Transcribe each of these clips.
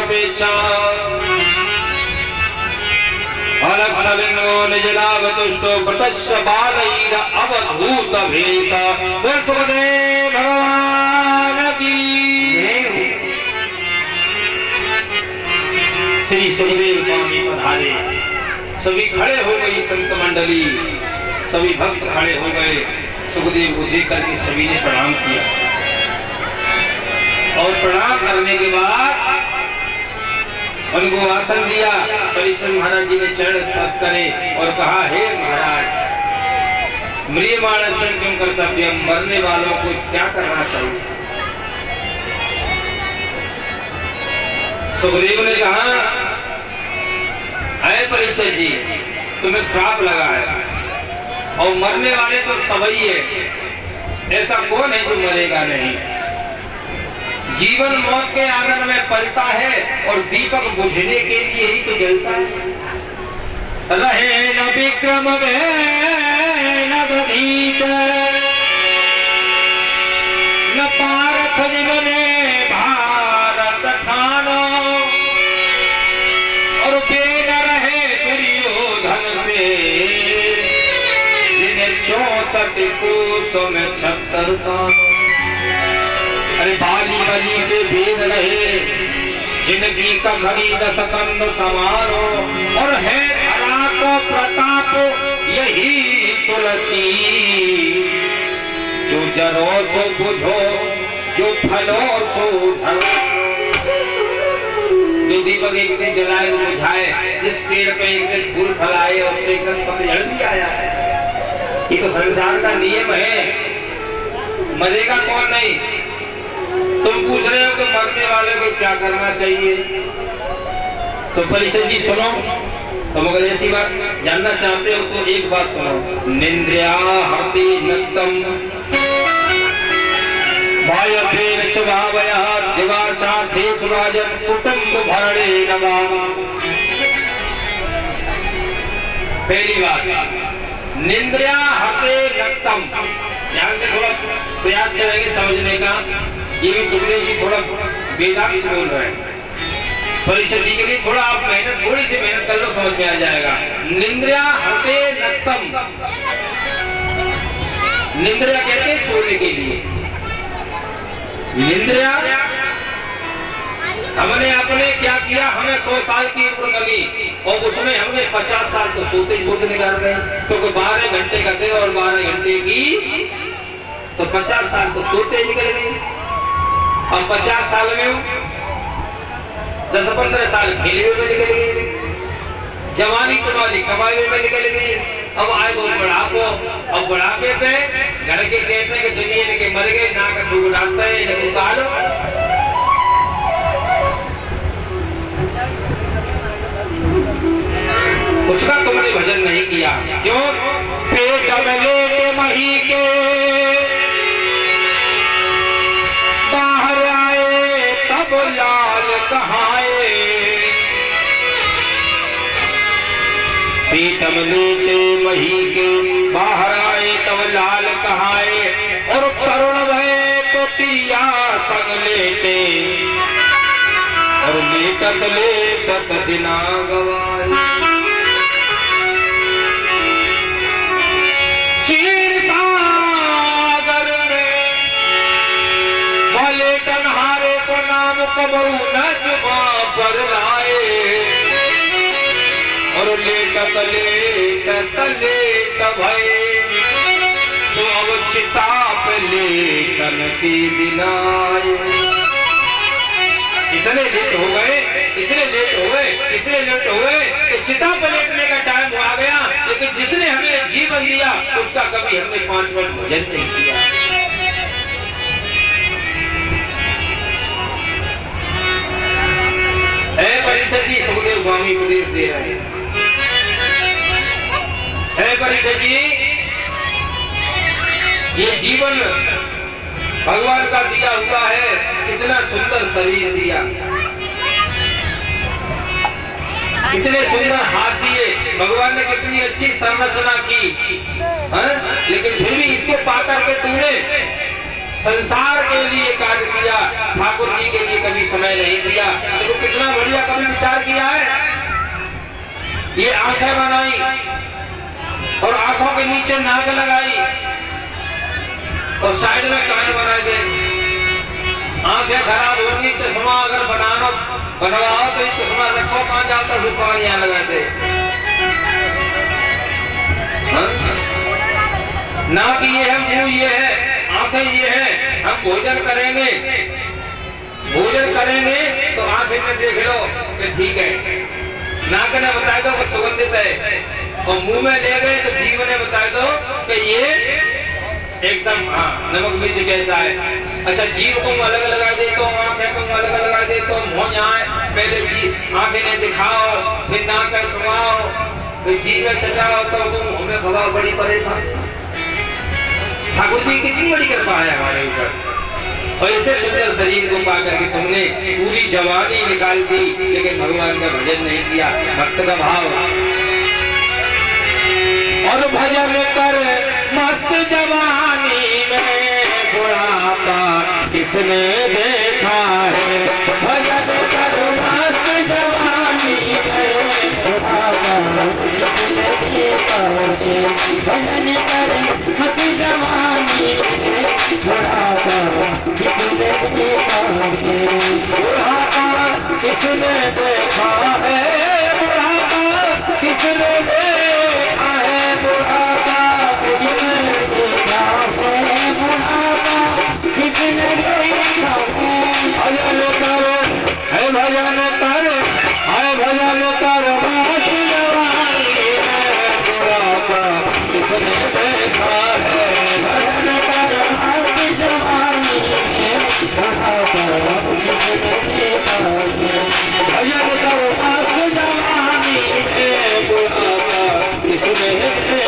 अपेक्षा अलक्षलिंगो निजलावतुष्टो प्रतस्य बालैर अवधूत भेष। सुखदेव भगवान की श्री सुखदेव स्वामी पधारे। सभी खड़े हो गई संत मंडली, सभी भक्त खड़े हो गए। सुखदेव को देख करके सभी ने प्रणाम किया और प्रणाम करने के बाद उनको आसन दिया। परीक्षण महाराज जी ने चरण स्पर्श करे और कहा, हे महाराज, म्रियमाण किम कर्तव्य, मरने वालों को क्या करना चाहिए? सुखदेव ने कहा, अय परीक्षित जी, तुम्हें श्राप लगा है और मरने वाले तो सभी है, ऐसा कौन है जो मरेगा नहीं? जीवन मौत के आंगन में पलता है और दीपक बुझने के लिए ही तो जलता है। रहे न विक्रम न भीत न पारथ जिन्होंने भारत ठानो, और बेन रहे दुर्योधन से जिन्हें 64 कोसों में 76 तानो। अरे बाली बली से भेद रहे जिनकी कखरी 10 कंद समारो, और है धरा को प्रताप यही तुलसी, जो जरो सो बुझो जो फलो सो धरो। जो दीपक एक दिन जलाए वो बुझाए, जिस पेड़ पे एक दिन फूल फलाए उसमें एक दिन पतझड़ भी आया है। ये तो संसार का नियम है, मरेगा कौन नहीं। तुम पूछ रहे हो कि मरने वाले को क्या करना चाहिए, तो परीक्षित जी सुनो। तुम अगर ऐसी बात जानना चाहते हो तो एक बात सुनो। निंद्रिया हति नक्तम वायतेन च भावया दिवाचाथे सुराजन कुटुंब भरणे नवा। पहली बात, निंद्रिया हते नक्तम, ध्यान से थोड़ा प्रयास करेंगे समझने का। ये भी सुखदेव जी थोड़ा वेदांत बोल रहे हैं। परीक्षित जी के लिए थोड़ा आप थोड़ी सी मेहनत कर लो, समझ में आ जाएगा। निंद्रिया हते नक्तम, निंद्रिया कहते हैं सोने के लिए। निंद्रिया हमने अपने क्या किया, हमें 100 साल की उम्र लगी और उसमें हमने 50 साल तो सोते ही सोते निकाल गए। तो 12 घंटे का दे और 12 घंटे की, तो 50 साल तो सोते ही निकल गए। और 50 साल में 10-15 साल खेले में निकल गए, जवानी तुम्हारी कमाई में निकल गई। अब आए वो बुढ़ापो, अब बुढ़ापे पे घर के कहते हैं कि दुनिया के मर गए, ना का थूक डालते हैं, इन्हें उतारो। उसका तुमने भजन नहीं किया, क्यों? पेट में लेटे मही के बाहर आए तब लाल कहाए, पेट में लेटे मही के बाहर आए तब लाल कहाए, और तरुण भय तो पिया संग लेटे, और लेटत लेटत दिना गवाए। चीर सागर में भले कन्हारे को नाम कबू न जुबां पर लाए, और लेटत लेटत लेट भय तो अब चिता पे लेटन की दिनाए। इतने लेट हो गए, इतने लेट हो गए, इतने लेट हो गए कि चिता पे लेटने का टाइम आ गया, लेकिन जिसने हमें जीवन दिया उसका कभी हमने 5 मिनट भजन नहीं किया। परीक्षित जी, सुखदेव स्वामी उपदेश दे रहे हैं। परीक्षित जी, ये जीवन भगवान का दिया हुआ है, इतना सुंदर शरीर दिया, इतने सुंदर हाथ दिए, भगवान ने कितनी अच्छी संरचना की, लेकिन फिर भी इसको पाकर के तुमने संसार के लिए कार्य किया, ठाकुर जी के लिए कभी समय नहीं दिया। देखो कितना बढ़िया कभी विचार किया है। ये आंखें बनाई और आंखों के नीचे नाक लगाई और साइड में कान बना दे। आंखें खराब होगी, चश्मा अगर बनवाओ तो ये चश्मा रखो कहाँ जाता, दुकान यहाँ लगा दे। नाक ये है, मुंह ये है, आंखें ये है। हम भोजन करेंगे तो आंखें में देख लो कि ठीक है, नाक ने बता दो कि सुगंधित है, और मुंह में ले गए तो जीव ने बता दो कि ये एकदम नमक मिर्च कैसा है। अच्छा, जीव को अलग लगा दे तो आंखें को अलग लगा दे तो मुंह यहाँ है। पहले आंखें ने दिखाओ, फिर नाक सुनाओ, फिर जीव में चटाओ, तो तुम हमें खबर बड़ी परेशान। ठाकुर जी कितनी बड़ी कृपा है हमारे ऊपर, और ऐसे सुंदर शरीर को पा करके तुमने पूरी जवानी निकाल दी, लेकिन भगवान का भजन नहीं किया। भक्त का भाव और भजन कर मस्त जवानी में बुढ़ापा किसने देखा है। भजन कर मस्त जवानी में बुढ़ापा किसने देखा है। भजन कर मस्त जवानी में बुढ़ापा किसने देखा है। बुढ़ापा किसने देखा है। बुढ़ापा किसने देखा है। बुढ़ापा किसने देखा है। बुढ़ापा किसने देखा है। भजन करो है, भजन कर है, भजन कर मस्त जवानी में बुढ़ापा किसने देखा है। भजन कर मस्त जवानी में बुढ़ापा किसने देखा है।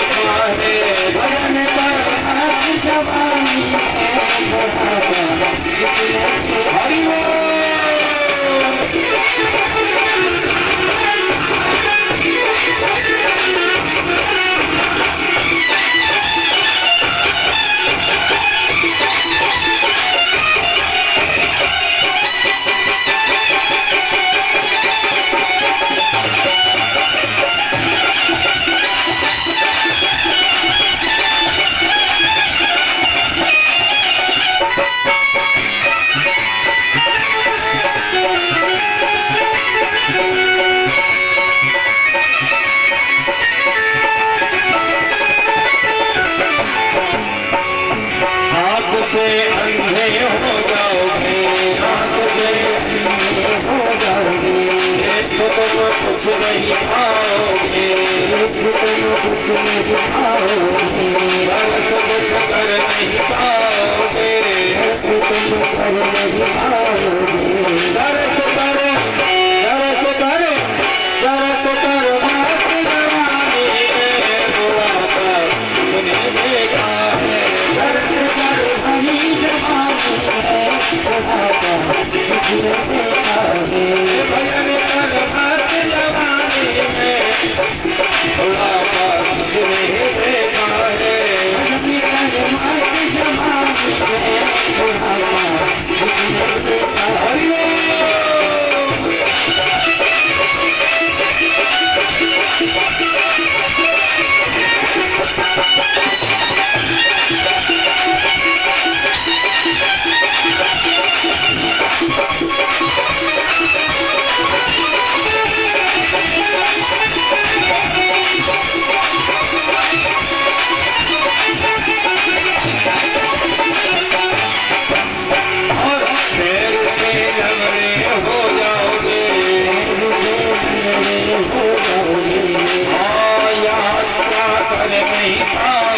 भजन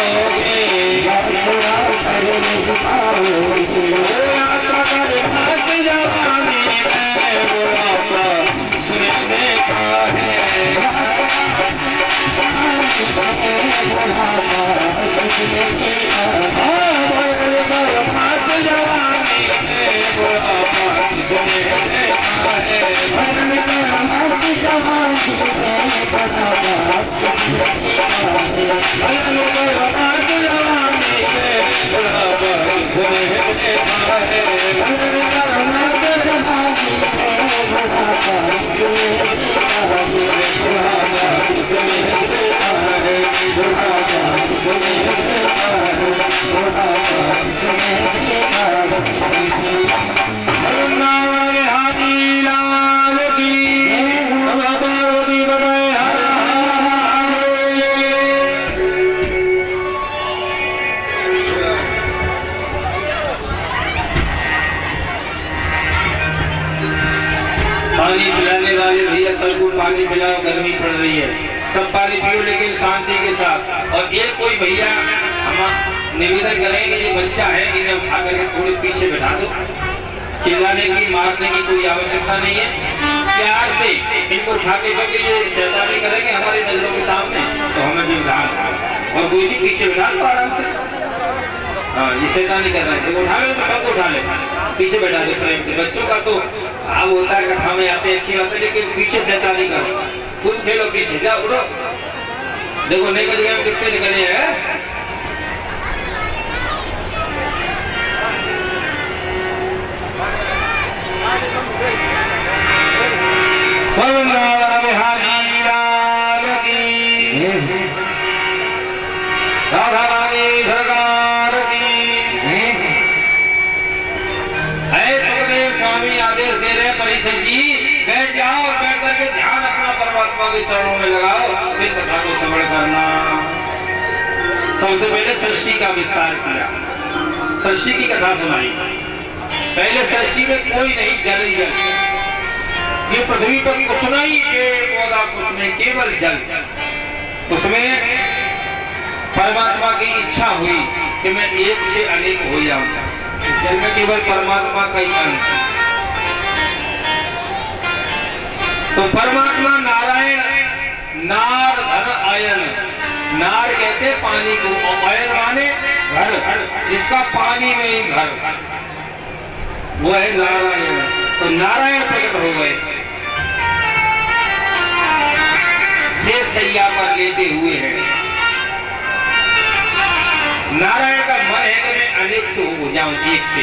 करो मस्त जवानी में बुढ़ापा किसने देखा है। भजन कर मस्त जवानी में बुढ़ापा किसने देखा है। Hey, पानी पिलाओ, गर्मी पड़ रही है, सब पानी पियो लेकिन शांति के साथ। और एक कोई भैया हम निवेदन करेंगे, ये बच्चा है, इन्हें उठा करके थोड़ी पीछे बैठा दो। चिल्लाने की, मारने की कोई आवश्यकता नहीं है, प्यार से इनको उठा के, क्योंकि ये शैतानी करेंगे हमारी नजरों के सामने तो हमें भी उठा, और कोई नहीं पीछे बैठा दो आराम से। हाँ, ये शैतानी कर रहे हैं तो उठा ले, तो सबको उठा ले, पीछे बैठा दे प्रेम से। बच्चों का तो अब होता है कथा में आते अच्छी बात है, लेकिन पीछे शैतानी करो, खूब खेलो पीछे, जा उठो। देखो नई जगह में कितने निकले हैं। राधा रानी सरकार की। सुखदेव स्वामी आदेश दे रहे परीक्षित जी, बैठ जाओ और बैठ करके ध्यान अपना परमात्मा के चरणों में लगाओ, फिर कथा को श्रवण करना। सबसे पहले सृष्टि का विस्तार किया, सृष्टि की कथा सुनाई। पहले सृष्टि में कोई नहीं, जल ही जल, ये पृथ्वी पर कुछ नहीं, पेड़ पौधा कुछ नहीं, केवल जल। उसमें परमात्मा की इच्छा हुई कि मैं एक से अनेक हो जाऊंगा, जल में केवल परमात्मा का ही अंश। तो परमात्मा नारायण, नार धन आयन, नार कहते पानी को, आयन माने घर, इसका पानी में ही घर, वो है नारायण। तो नारायण प्रकट हो गए, शेष सैया पर लेटे हुए हैं। नारायण का मन है कि मैं अनेक से हो जाऊं, एक से।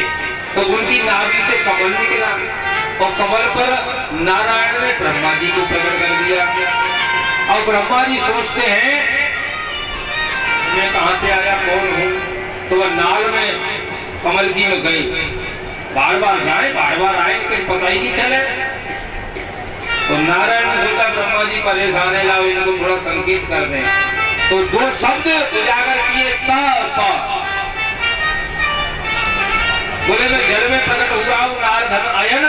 तो उनकी नाभि से कमल निकला, और कमल पर नारायण ने ब्रह्मा जी को प्रकट कर दिया। और ब्रह्मा जी सोचते हैं मैं कहां से आया, कौन हूं। तो वह नाल में कमल जी में गए, बार बार जाए, बार बार आए, लेकिन पता ही नहीं चले। तो नारायण ने सोचा ब्रह्मा जी परेशान है, लाओ इनको थोड़ा संकेत कर दें। तो दो शब्द उजागर किए, ता पा, बोले मैं जल में प्रकट हुआ हूं, नार धन आयन,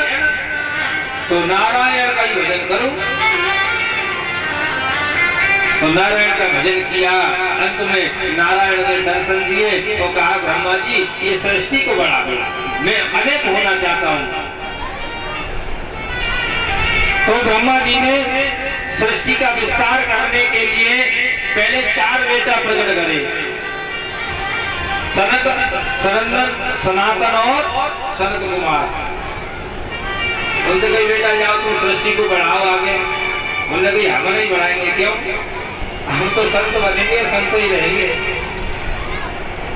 तो नारायण का ही भजन करूं। तो नारायण का भजन किया, अंत में नारायण ने दर्शन दिए तो कहा ब्रह्मा जी ये सृष्टि को बढ़ा दो, मैं अनेक होना चाहता हूं। तो ब्रह्मा जी ने सृष्टि का विस्तार करने के लिए पहले 4 बेटा प्रकट करे, सनक, सनंदन, सनातन और सनत कुमार। उनसे कही बेटा जाओ तुम सृष्टि को बढ़ाओ आगे। उन्होंने कही हम नहीं बढ़ाएंगे, क्यों, हम तो संत बनेंगे, संत ही रहेंगे,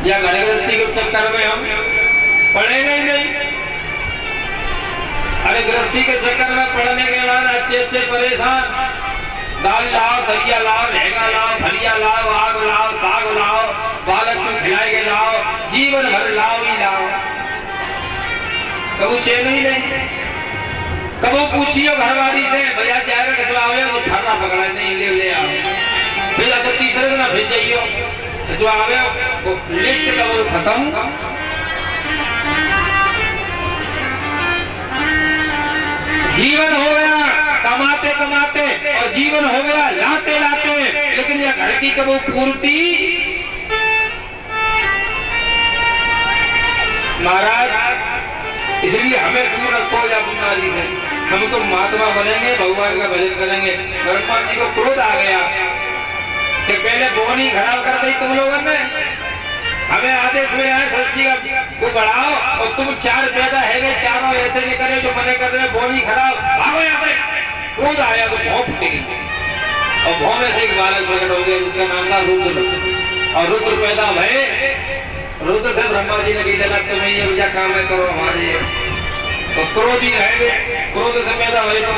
या घर गृहस्थी के चक्कर में हम पढ़ेंगे ही नहीं। अरे गृहस्थी के चक्कर में पढ़ने के बाद अच्छे परेशान, दाल लाओ, दरिया लाओ, लहंगा लाओ, फलिया लाओ, आग लाओ, साग लाओ, बालक को खिलाएंगे लाओ, जीवन भर लाओ ही लाओ, कबू चैन ही नहीं। कबू पूछियो घरवाली से भैया जाएगा खिचवावे, वो ठरना पकड़ा नहीं, ले आओ। फिर अब तीसरे दिन फिर जाइयो खिचवावे, वो लिस्ट कबू खत्म। जीवन हो गया कमाते कमाते, और जीवन हो गया लाते लाते, लेकिन यह घर की कबू पूर्ति। महाराज इसलिए हमें दूर रखो या बीमारी से। हम तो महात्मा बनेंगे, भगवान का भजन करेंगे। ब्रह्मा जी को क्रोध आ गया कि पहले बोनी खराब कर दी तुम लोगों ने, हमें आदेश में आए सृष्टि को बढ़ाओ, और तुम 4 पैदा है गए, चारों ऐसे निकले जो मने कर रहे बोनी खराब, भागो यहाँ पे। क्रोध आया तो भौं फूट गई, और भौं में से एक बालक प्रकट हो गया जिसका नाम था रुद्र। और रुद्र पैदा भय, रुद्र से ब्रह्मा जी ने कही लगा तुम्हें ये पूजा काम है करो हमारे। तो क्रोधी रहे, क्रोध से पैदा हुए तो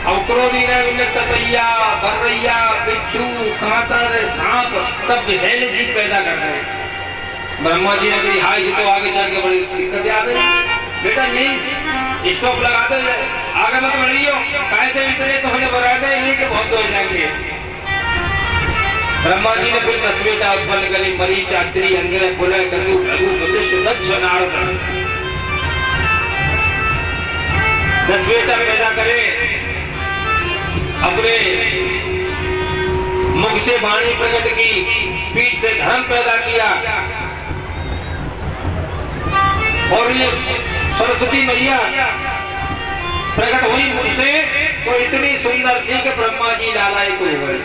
अब क्रोधी रहे, ततैया, बर्रैया, बिच्छू, कांतर, सांप, सब विषैले जीव पैदा कर रहे। ब्रह्मा जी ने कही हाय जी, तो आगे चल के बड़ी दिक्कतें आ गई। बेटा नहीं स्टॉप लगा दो, आगे मत बढ़ियो, कैसे इतने तो हमने बढ़ा दे नहीं कि बहुत हो जाएंगे। ब्रह्मा जी ने फिर 10 बेटा उत्पन्न करे, मरीच, अत्रि, अंगिरस, पुलह, कलु, भृगु, वशिष्ठ, दक्ष, नारद। 10 बेटा पैदा करे, अपने मुख से वाणी प्रकट की, पीठ से धर्म पैदा किया। और ये सरस्वती मैया प्रकट हुई मुझसे तो इतनी सुंदर थी कि ब्रह्मा जी लालायित हो गए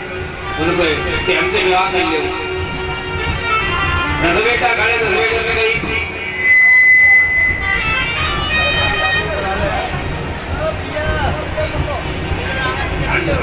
उनको कि हमसे विवाह कर लो। रसबेटा खड़े रसबेटर में गई, आगे